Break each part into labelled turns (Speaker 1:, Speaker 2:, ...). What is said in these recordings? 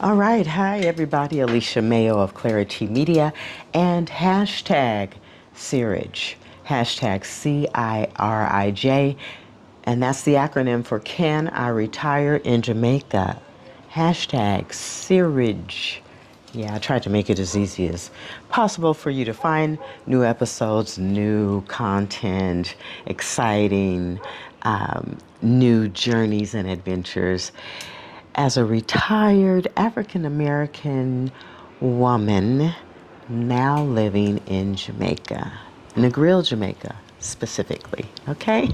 Speaker 1: All right. Hi, everybody. Alicia Mayo of Clari-T Media and hashtag Seerage. Hashtag CIRIJ. And that's the acronym for Can I Retire in Jamaica? Hashtag Seerage. Yeah, I tried to make it as easy as possible for you to find new episodes, new content, exciting, new journeys and adventures. As a retired African American woman now living in Jamaica, Negril, Jamaica specifically, okay?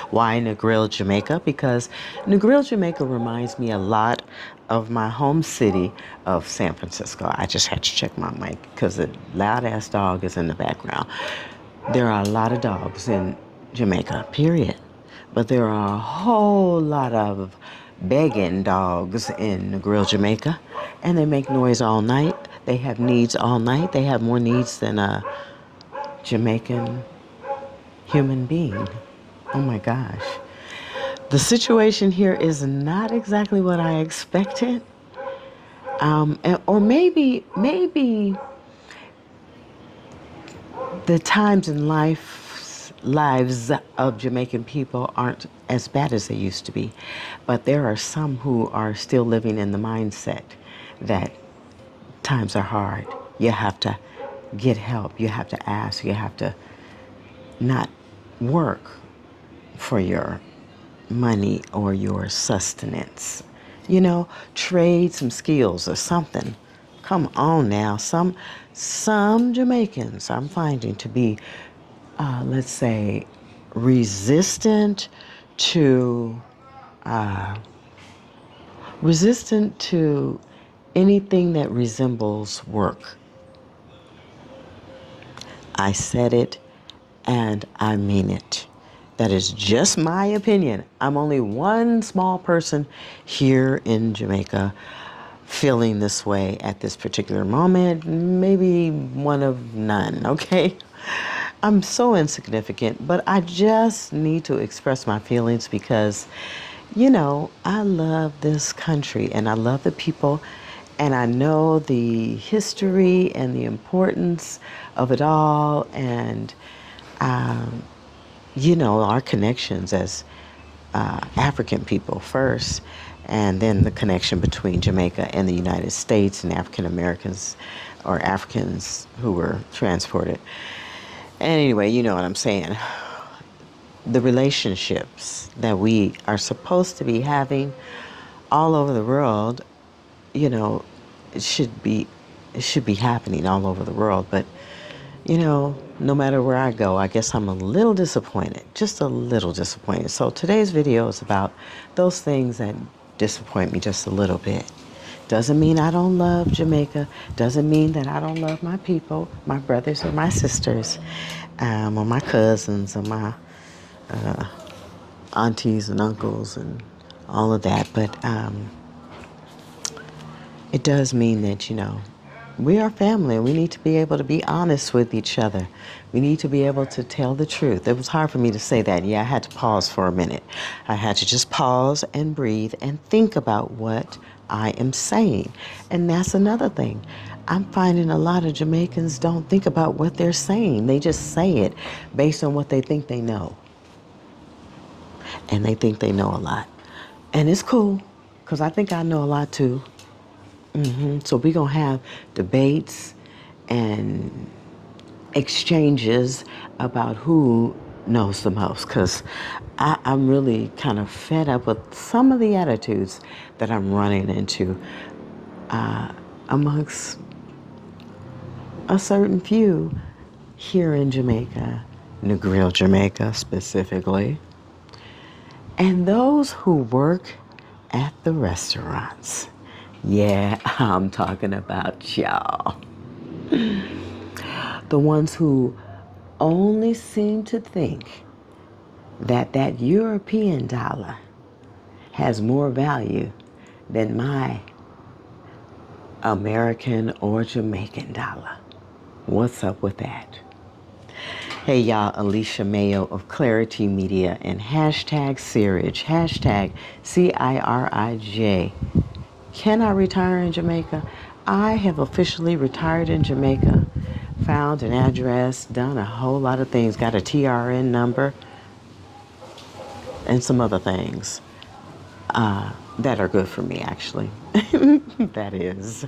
Speaker 1: Why Negril, Jamaica? Because Negril, Jamaica reminds me a lot of my home city of San Francisco. I just had to check my mic because the loud ass dog is in the background. There are a lot of dogs in Jamaica, period. But there are a whole lot of begging dogs in Negril, Jamaica. And they make noise all night. They have needs all night. They have more needs than a Jamaican human being. Oh my gosh. The situation here is not exactly what I expected. Or maybe the times in lives of Jamaican people aren't as bad as they used to be. But there are some who are still living in the mindset that times are hard. You have to get help. You have to ask. You have to not work for your money or your sustenance. You know, trade some skills or something. Come on now. Some Jamaicans I'm finding to be, let's say, resistant to anything that resembles work. I said it and I mean it. That is just my opinion. I'm only one small person here in Jamaica feeling this way at this particular moment. Maybe one of none, okay? I'm so insignificant, but I just need to express my feelings because, I love this country and I love the people and I know the history and the importance of it all and, our connections as African people first, and then the connection between Jamaica and the United States and African Americans or Africans who were transported. And anyway, you know what I'm saying. The relationships that we are supposed to be having all over the world, it should be happening all over the world. But, no matter where I go, I guess I'm a little disappointed, just a little disappointed. So today's video is about those things that disappoint me just a little bit. Doesn't mean I don't love Jamaica. Doesn't mean that I don't love my people, my brothers or my sisters, or my cousins or my aunties and uncles and all of that. But it does mean that, we are family. We need to be able to be honest with each other. We need to be able to tell the truth. It was hard for me to say that. Yeah, I had to pause for a minute. I had to just pause and breathe and think about what I am saying. And that's another thing. I'm finding a lot of Jamaicans don't think about what they're saying. They just say it based on what they think they know. And they think they know a lot. And it's cool, because I think I know a lot too. So we're going to have debates and exchanges about who knows the most, because I'm really kind of fed up with some of the attitudes that I'm running into amongst a certain few here in Jamaica, Negril, Jamaica specifically, and those who work at the restaurants. Yeah, I'm talking about y'all. The ones who only seem to think that European dollar has more value than my American or Jamaican dollar. What's up with that? Hey y'all, Alicia Mayo of Clari-T Media and hashtag Seerage, hashtag CIRIJ. Can I retire in Jamaica? I have officially retired in Jamaica, found an address, done a whole lot of things, got a TRN number, and some other things that are good for me, actually. That is.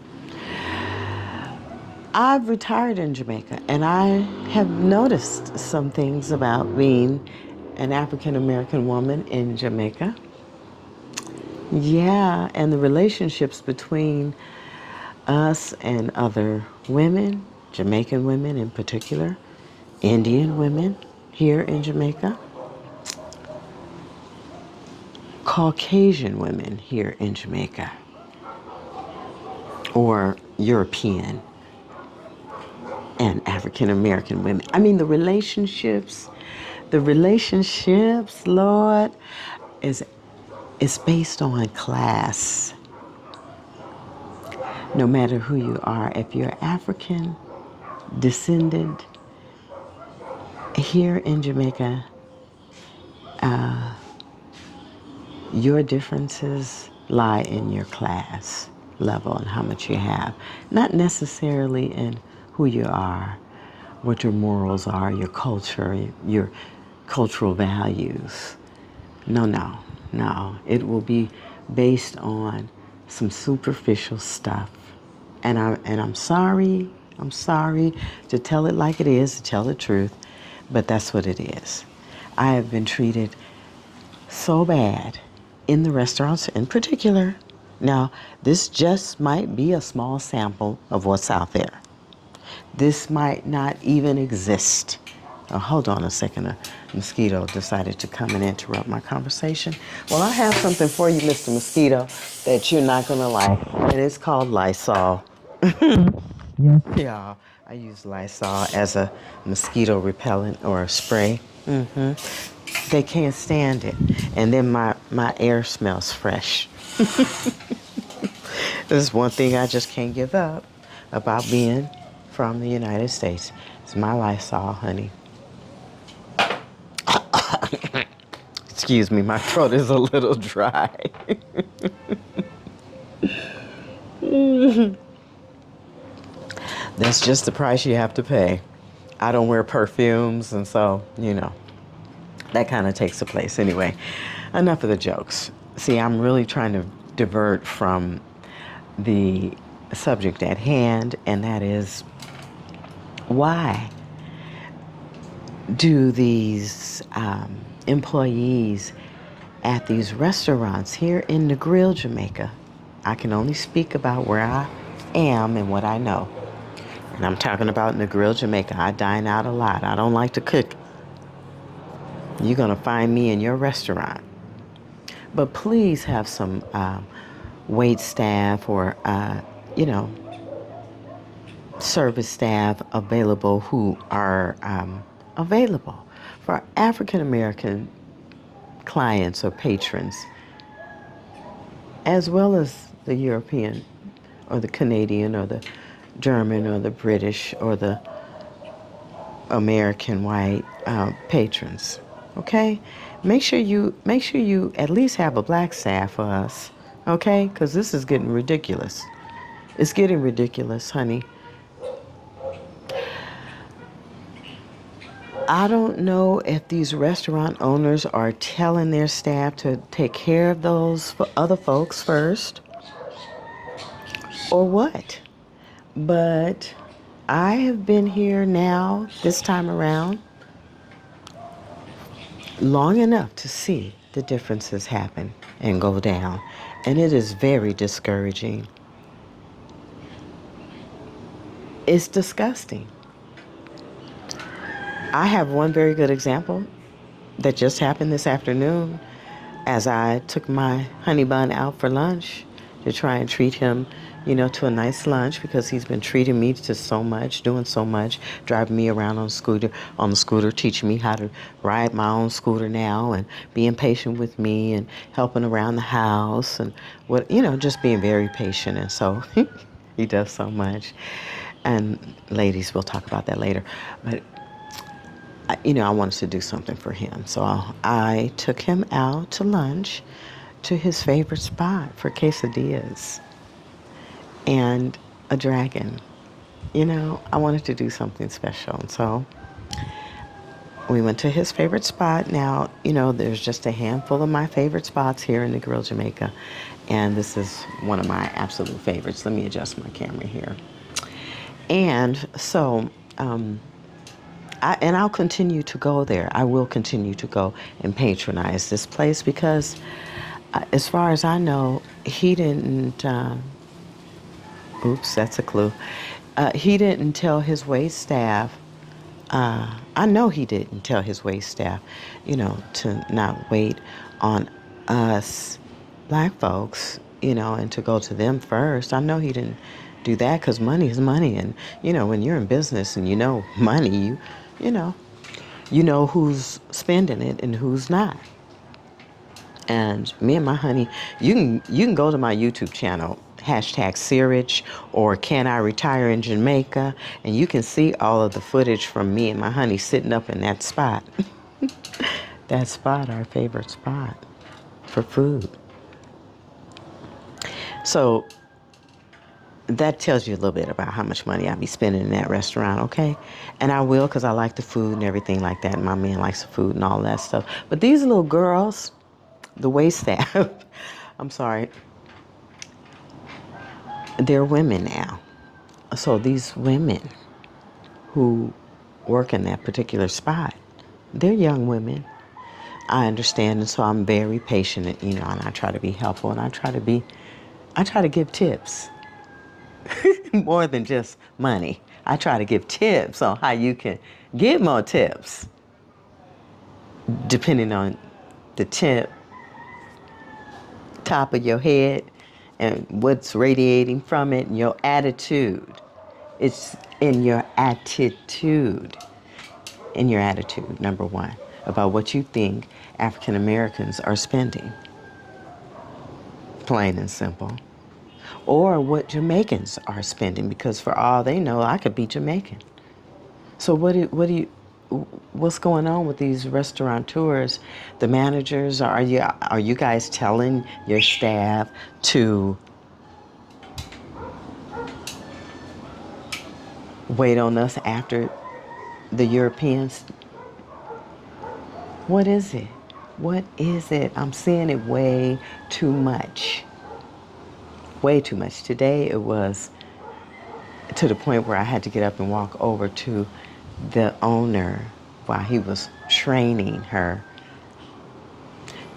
Speaker 1: I've retired in Jamaica, and I have noticed some things about being an African American woman in Jamaica. Yeah, and the relationships between us and other women, Jamaican women in particular, Indian women here in Jamaica, Caucasian women here in Jamaica, or European and African American women. I mean, the relationships, Lord, is based on class. No matter who you are, if you're African descendant here in Jamaica, your differences lie in your class level and how much you have, not necessarily in who you are, what your morals are, your culture, your cultural values. No, no, no. It will be based on some superficial stuff. And I'm sorry. I'm sorry to tell it like it is, to tell the truth, but that's what it is. I have been treated so bad in the restaurants in particular. Now, this just might be a small sample of what's out there. This might not even exist. Oh, hold on a second. A mosquito decided to come and interrupt my conversation. Well, I have something for you, Mr. Mosquito, that you're not going to like. And it's called Lysol. Yes. Yeah, I use Lysol as a mosquito repellent or a spray. They can't stand it. And then my air smells fresh. This is one thing I just can't give up about being from the United States. It's my Lysol, honey. Excuse me, my throat is a little dry. That's just the price you have to pay. I don't wear perfumes, and so, that kind of takes the place. Anyway, enough of the jokes. See, I'm really trying to divert from the subject at hand, and that is, why do these employees at these restaurants here in Negril, Jamaica? I can only speak about where I am and what I know. And I'm talking about Negril, Jamaica. I dine out a lot. I don't like to cook. You're going to find me in your restaurant. But please have some wait staff or, service staff available who are available for African American clients or patrons, as well as the European or the Canadian or the German or the British or the American white patrons. Okay, make sure you at least have a black staff for us. Okay, because this is getting ridiculous. It's getting ridiculous, honey. I don't know if these restaurant owners are telling their staff to take care of those other folks first or what. But I have been here now, this time around, long enough to see the differences happen and go down. And it is very discouraging. It's disgusting. I have one very good example that just happened this afternoon as I took my honey bun out for lunch to try and treat him, to a nice lunch because he's been treating me to so much, doing so much, driving me around on the scooter, teaching me how to ride my own scooter now and being patient with me and helping around the house and just being very patient. And so he does so much. And ladies, we'll talk about that later. But I wanted to do something for him. So I took him out to lunch to his favorite spot for quesadillas. and a dragon. You know, I wanted to do something special. And so we went to his favorite spot. Now, you know, there's just a handful of my favorite spots here in the Grill Jamaica. And this is one of my absolute favorites. Let me adjust my camera here. And so, I'll continue to go there. I will continue to go and patronize this place because, as far as I know, he didn't. Oops, that's a clue. He didn't tell his wait staff. I know he didn't tell his wait staff, you know, to not wait on us black folks, you know, and to go to them first. I know he didn't do that because money is money, and you know, when you're in business and you know money, you know, you know who's spending it and who's not. And me and my honey, you can go to my YouTube channel, hashtag Searage or Can I Retire in Jamaica, and you can see all of the footage from me and my honey sitting up in that spot. That spot, our favorite spot for food. So that tells you a little bit about how much money I be spending in that restaurant, okay? And I will because I like the food and everything like that. And my man likes the food and all that stuff. But these little girls, the wait staff, I'm sorry, they're women now. So these women who work in that particular spot, they're young women. I understand, and so I'm very patient, you know, and I try to be helpful, and I try to give tips more than just money. I try to give tips on how you can get more tips depending on the top of your head and what's radiating from it and your attitude. It's in your attitude. In your attitude, number one, about what you think African Americans are spending. Plain and simple. Or what Jamaicans are spending, because for all they know, I could be Jamaican. So what's going on with these restaurateurs, the managers? Are you guys telling your staff to wait on us after the Europeans? What is it? What is it? I'm seeing it way too much. Way too much. Today it was to the point where I had to get up and walk over to the owner while he was training her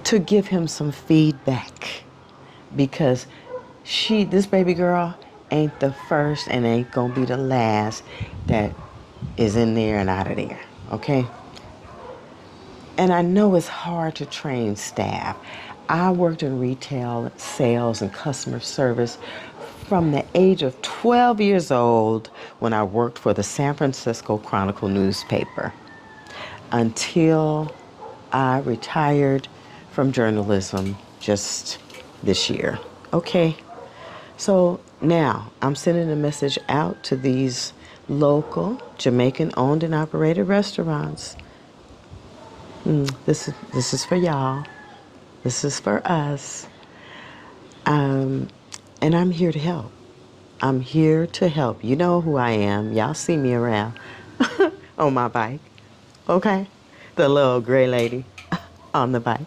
Speaker 1: to give him some feedback, because this baby girl ain't the first and ain't gonna be the last that is in there and out of there, okay? And I know it's hard to train staff. I worked in retail, sales, and customer service from the age of 12 years old when I worked for the San Francisco Chronicle newspaper until I retired from journalism just this year. Okay, so now I'm sending a message out to these local Jamaican owned and operated restaurants. This is for y'all. This is for us. And I'm here to help. I'm here to help. You know who I am. Y'all see me around on my bike. Okay? The little gray lady on the bike.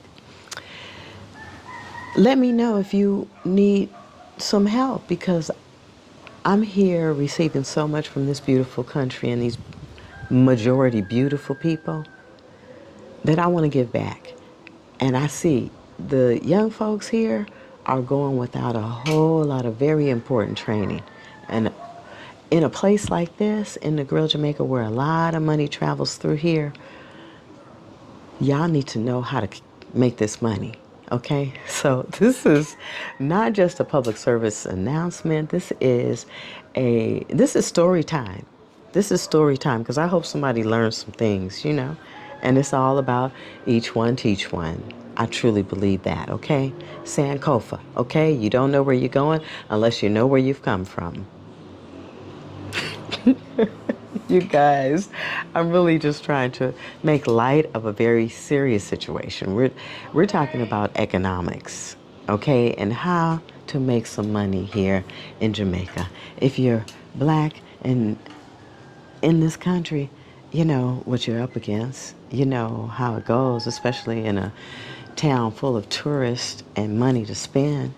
Speaker 1: Let me know if you need some help, because I'm here receiving so much from this beautiful country and these majority beautiful people that I want to give back. And I see the young folks here are going without a whole lot of very important training. And in a place like this, in the Grill Jamaica, where a lot of money travels through here, y'all need to know how to make this money, okay? So this is not just a public service announcement. This is story time. This is story time, because I hope somebody learns some things, you know? And it's all about each one teach one. I truly believe that, okay? Sankofa, okay? You don't know where you're going unless you know where you've come from. You guys, I'm really just trying to make light of a very serious situation. We're talking about economics. okay, and how to make some money here in Jamaica. If you're black and in this country, you know what you're up against. You know how it goes, especially in a town full of tourists and money to spend.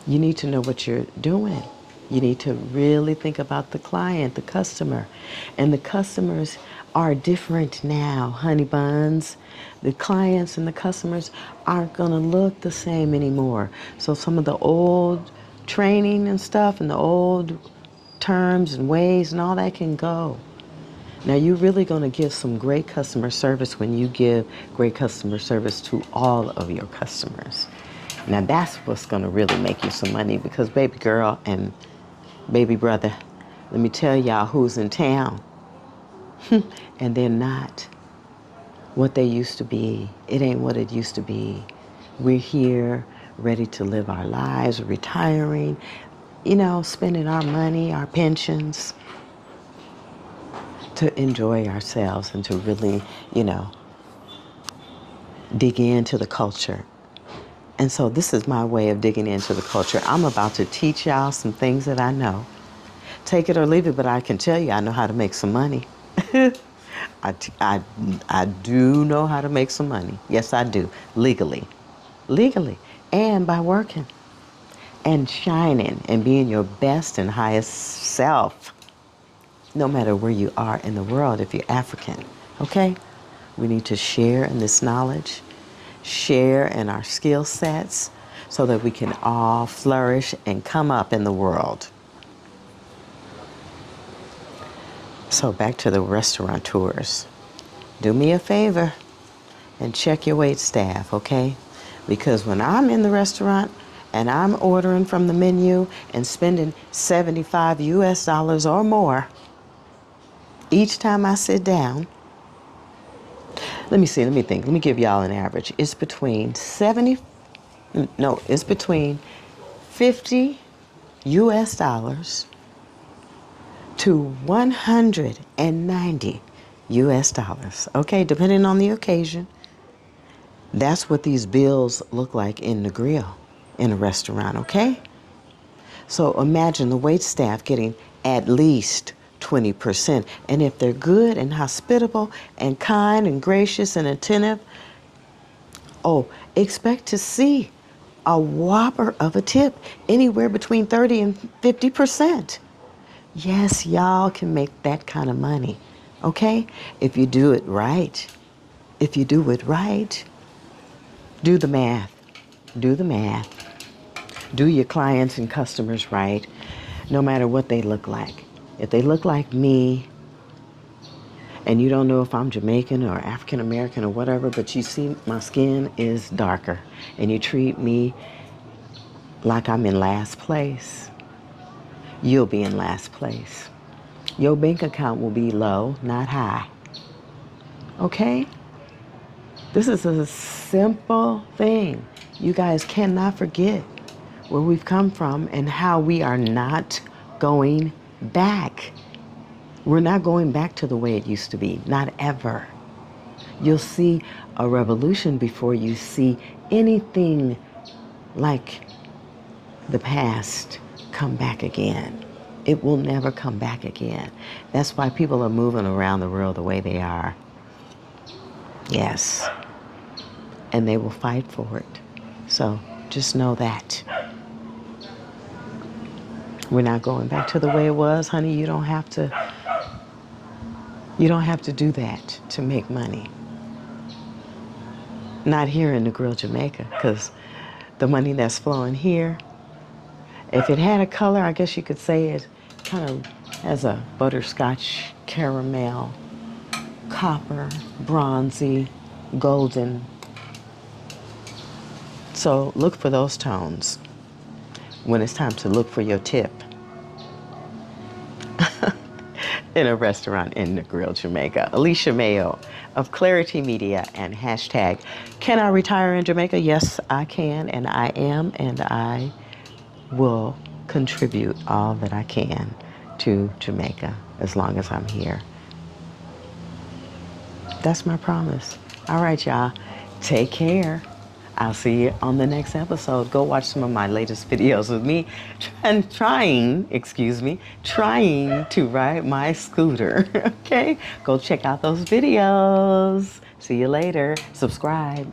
Speaker 1: You need to know what you're doing. You need to really think about the client, the customer. And the customers are different now, honey buns. The clients and the customers aren't going to look the same anymore. So some of the old training and stuff and the old terms and ways and all that can go. Now you're really going to give some great customer service when you give great customer service to all of your customers. Now that's what's going to really make you some money, because baby girl and baby brother, let me tell y'all who's in town. And they're not what they used to be. It ain't what it used to be. We're here ready to live our lives, retiring, you know, spending our money, our pensions to enjoy ourselves and to really, you know, dig into the culture. And so this is my way of digging into the culture. I'm about to teach y'all some things that I know. Take it or leave it, but I can tell you I know how to make some money. I do know how to make some money. Yes, I do. Legally. Legally. And by working and shining and being your best and highest self, no matter where you are in the world, if you're African. Okay? We need to share in this knowledge, share in our skill sets, so that we can all flourish and come up in the world. So back to the restaurateurs. Do me a favor and check your wait staff, okay? Because when I'm in the restaurant and I'm ordering from the menu and spending 75 US dollars or more each time I sit down, let me think. Let me give y'all an average. It's between 50 US dollars to 190 US dollars. Okay, depending on the occasion. That's what these bills look like in the grill in a restaurant, okay? So imagine the wait staff getting at least 20%. And if they're good and hospitable and kind and gracious and attentive, expect to see a whopper of a tip, anywhere between 30 and 50%. Yes, y'all can make that kind of money, okay? If you do it right. If you do it right, do the math. Do the math. Do your clients and customers right, no matter what they look like. If they look like me, and you don't know if I'm Jamaican or African American or whatever, but you see my skin is darker, and you treat me like I'm in last place, you'll be in last place. Your bank account will be low, not high. Okay? This is a simple thing. You guys cannot forget where we've come from and how we are not going back. We're not going back to the way it used to be, not ever. You'll see a revolution before you see anything like the past come back again. It will never come back again. That's why people are moving around the world the way they are. Yes. And they will fight for it. So just know that. We're not going back to the way it was, honey. You don't have to do that to make money. Not here in the Grill Jamaica, because the money that's flowing here, if it had a color, I guess you could say it kind of has a butterscotch, caramel, copper, bronzy, golden. So look for those tones when it's time to look for your tip in a restaurant in the Grill Jamaica. Alicia Mayo of Clari-T Media and hashtag, can I retire in Jamaica? Yes, I can, and I am, and I will contribute all that I can to Jamaica as long as I'm here. That's my promise. All right, y'all. Take care. I'll see you on the next episode. Go watch some of my latest videos with me trying to ride my scooter. Okay? Go check out those videos. See you later. Subscribe.